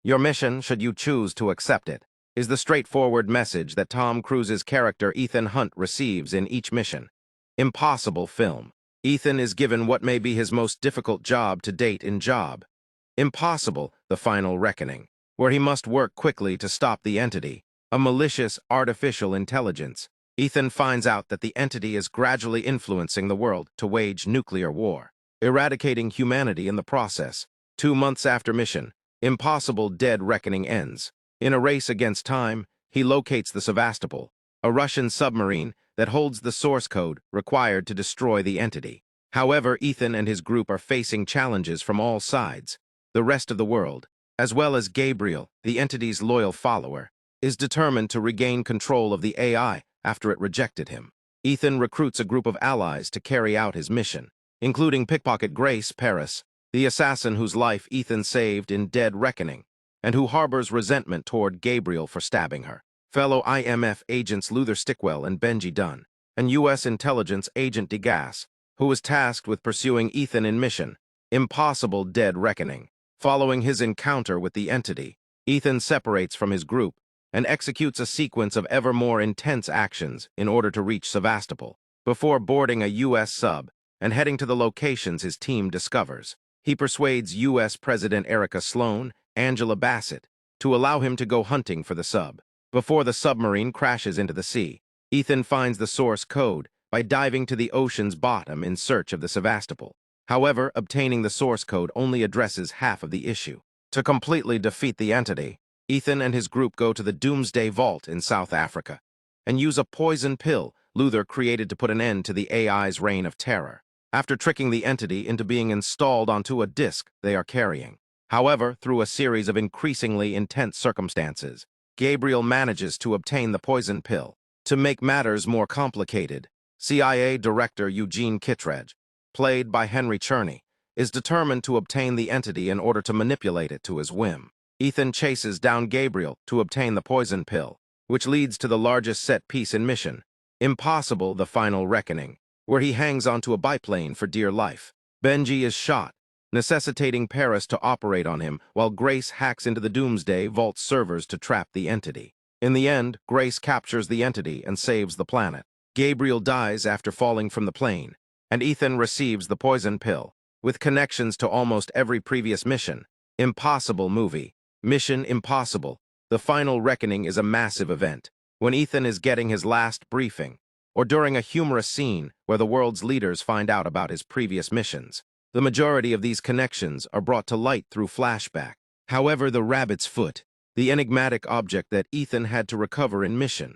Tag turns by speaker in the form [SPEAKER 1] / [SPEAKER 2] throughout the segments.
[SPEAKER 1] Your mission, should you choose to accept it, is the straightforward message that Tom Cruise's character Ethan Hunt receives in each mission. Impossible film. Ethan is given what may be his most difficult job to date in Job. Impossible, the final reckoning, where he must work quickly to stop the entity, a malicious artificial intelligence. Ethan finds out that the entity is gradually influencing the world to wage nuclear war, eradicating humanity in the process. 2 months after mission, Impossible Dead Reckoning ends. In a race against time, he locates the Sevastopol, a Russian submarine that holds the source code required to destroy the entity. However, Ethan and his group are facing challenges from all sides. The rest of the world, as well as Gabriel, the entity's loyal follower, is determined to regain control of the AI after it rejected him. Ethan recruits a group of allies to carry out his mission, including pickpocket Grace Paris, the assassin whose life Ethan saved in Dead Reckoning, and who harbors resentment toward Gabriel for stabbing her. Fellow IMF agents Luther Stickwell and Benji Dunn, and U.S. intelligence agent DeGasse, who was tasked with pursuing Ethan in mission, Impossible Dead Reckoning. Following his encounter with the entity, Ethan separates from his group and executes a sequence of ever more intense actions in order to reach Sevastopol. Before boarding a U.S. sub and heading to the locations his team discovers, he persuades U.S. President Erica Sloan, Angela Bassett, to allow him to go hunting for the sub. Before the submarine crashes into the sea, Ethan finds the source code by diving to the ocean's bottom in search of the Sevastopol. However, obtaining the source code only addresses half of the issue. To completely defeat the entity, Ethan and his group go to the Doomsday Vault in South Africa and use a poison pill Luther created to put an end to the AI's reign of terror, after tricking the entity into being installed onto a disc they are carrying. However, through a series of increasingly intense circumstances, Gabriel manages to obtain the poison pill. To make matters more complicated, CIA Director Eugene Kittredge, played by Henry Czerny, is determined to obtain the entity in order to manipulate it to his whim. Ethan chases down Gabriel to obtain the poison pill, which leads to the largest set piece in mission, Impossible the Final Reckoning, where he hangs onto a biplane for dear life. Benji is shot, necessitating Paris to operate on him, while Grace hacks into the Doomsday Vault servers to trap the entity. In the end, Grace captures the entity and saves the planet. Gabriel dies after falling from the plane, and Ethan receives the poison pill, with connections to almost every previous mission. Impossible movie. Mission Impossible. The Final Reckoning is a massive event, when Ethan is getting his last briefing, or during a humorous scene where the world's leaders find out about his previous missions. The majority of these connections are brought to light through flashback. However, the rabbit's foot, the enigmatic object that Ethan had to recover in mission,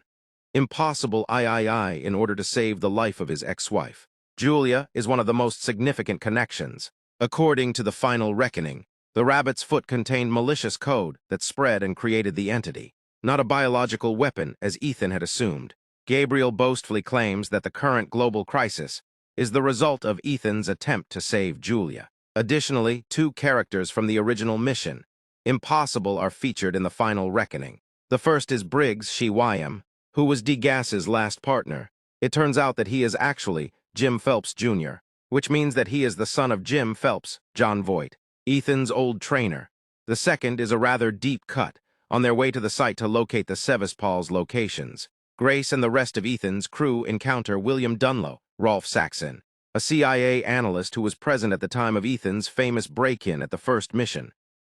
[SPEAKER 1] Impossible III in order to save the life of his ex-wife, Julia, is one of the most significant connections. According to the Final Reckoning, the rabbit's foot contained malicious code that spread and created the entity, not a biological weapon as Ethan had assumed. Gabriel boastfully claims that the current global crisis is the result of Ethan's attempt to save Julia. Additionally, 2 characters from the original mission, Impossible, are featured in the Final Reckoning. The first is Briggs Shiwayam, who was DeGasse's last partner. It turns out that he is actually Jim Phelps Jr., which means that he is the son of Jim Phelps, John Voight, Ethan's old trainer. The second is a rather deep cut, on their way to the site to locate the Sevastopol's locations. Grace and the rest of Ethan's crew encounter William Dunlow, Rolf Saxon, a CIA analyst who was present at the time of Ethan's famous break-in at the first mission.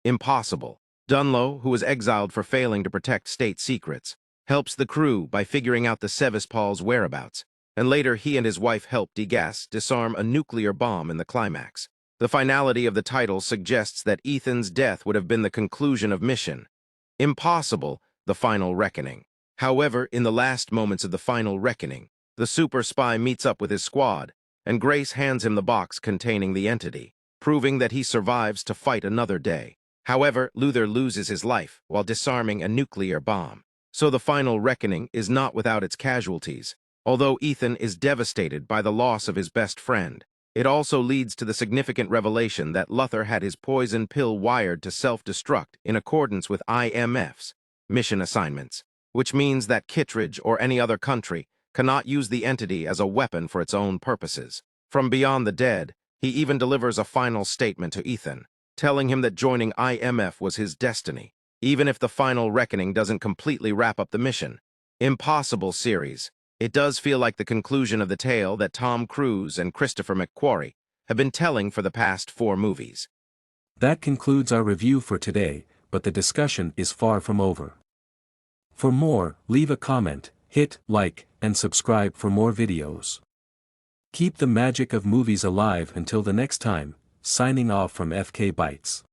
[SPEAKER 1] Impossible. Dunlow, who was exiled for failing to protect state secrets, helps the crew by figuring out the Sevastopol's whereabouts, and later he and his wife help DeGasse disarm a nuclear bomb in the climax. The finality of the title suggests that Ethan's death would have been the conclusion of mission Impossible, the Final Reckoning. However, in the last moments of the Final Reckoning, the super spy meets up with his squad, and Grace hands him the box containing the entity, proving that he survives to fight another day. However, Luther loses his life while disarming a nuclear bomb. So the Final Reckoning is not without its casualties. Although Ethan is devastated by the loss of his best friend, it also leads to the significant revelation that Luther had his poison pill wired to self-destruct in accordance with IMF's mission assignments, which means that Kittredge or any other country cannot use the entity as a weapon for its own purposes. From beyond the dead, he even delivers a final statement to Ethan, telling him that joining IMF was his destiny. even if the final reckoning doesn't completely wrap up the mission. Impossible series. It does feel like the conclusion of the tale that Tom Cruise and Christopher McQuarrie have been telling for the past 4 movies.
[SPEAKER 2] That concludes our review for today, but the discussion is far from over. For more, leave a comment, hit like, and subscribe for more videos. Keep the magic of movies alive until the next time, signing off from FK Bytes.